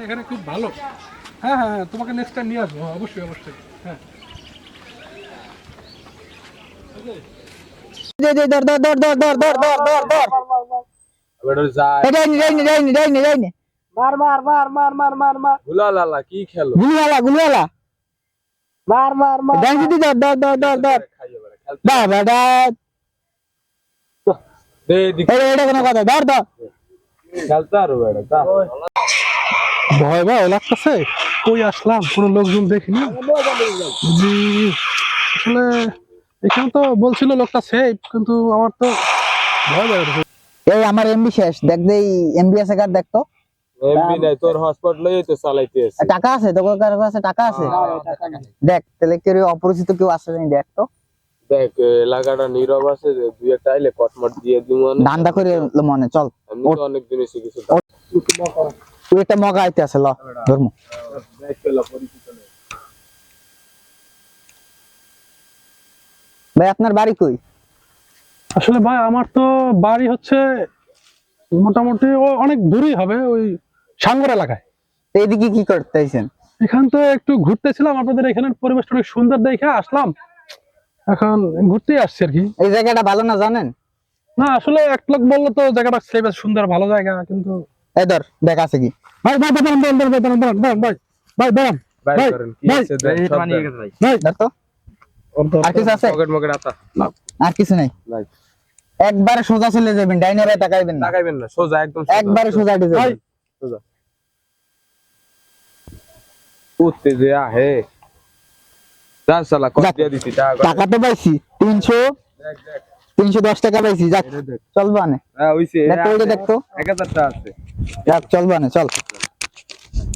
এখানে খুব ভালো। হ্যাঁ হ্যাঁ হ্যাঁ, তোমাকে নেক্সট টাইম নিয়ে আসবো, অবশ্যই অবশ্যই। হ্যাঁ দে দে ধর ধর ধর ধর ধর ধর ধর ধর ধর বেটা যায় যাইনি মার মার মার মার মার মার মার গুলালালা কি খেলো গুলিওয়ালা মার মার মার ডাইনি দি ধর ধর ধর ধর ধর খাইয়ে বেটা খেলতে দা বেটা দে দি এটা কোনো কথা ধর ধর খেলতে আর বেটা দা ভয় ভয় লাগতেছে, কই আসলাম, কোনো লোকজন দেখিনি। জি, আসলে এখানে তো বলছিল লোকটা সেফ, কিন্তু আমার তো ভয় লাগছে। এই আমার এমবি শেষ দেখ দেই এমবি আছে কার দেখ তো এমবি নাই তোর হটস্পট লইই তো চালাইতে আছে টাকা আছে তোর কাছে টাকা আছে দেখ তাহলে কেউ অপরিচিত কেউ আছে জানি দেখ তো দেখ লাগাটা নীরব আছে দুই একটা আইলে কটমট দিয়ে দিমু মানে ধান্দা করে মনে চল আমি তো অনেক দিন এসে কিছু তুই একটা মগা আইতে আছে ল ধর্ম দেখ পেলা পরিচিত নেই ভাই আপনার বাড়ি কই আসলে ভাই আমার তো বাড়ি হচ্ছে মোটামুটি অনেক দূরেই হবে, ওই সাঙ্গর এলাকায়। তো এদিকে কি করতে আইছেন এখান তো একটু ঘুরতেছিলাম, আপনাদের এখানের পরিবেশটা অনেক সুন্দর দেখে আসলাম, এখন ঘুরতেই আসছি আর কি। এই জায়গাটা ভালো না জানেন না আসলে এক লোক বললো তো জায়গাটা বেশ সুন্দর, ভালো জায়গা, কিন্তু এই ধর দেখ আছে কি ভাই ভাই ভাই ভাই ভাই ভাই ভাই ভাই করেন কি আছে দেখ সব দেখ। ভাই ধর তো আর কিছু আছে পকেট মকেট আতা আর কিছু নাই নাই একবারে সোজা চলে যাবেন ডাইনে বাই তাকাইবেন না তাকাইবেন না সোজা একদম একবারে সোজা উঠে ভাই যাবেন সোজা উঠতে যে আহে যা সালা কত দিয়ে দিছি টাকা তো পাইছি 300 দেখ দেখ 310 টাকা পাইছি যাক এটা দেখ চলবা না হ্যাঁ হইছে দেখ তো ওইটা দেখ তো 1000 টা আছে যাক চলবা না চল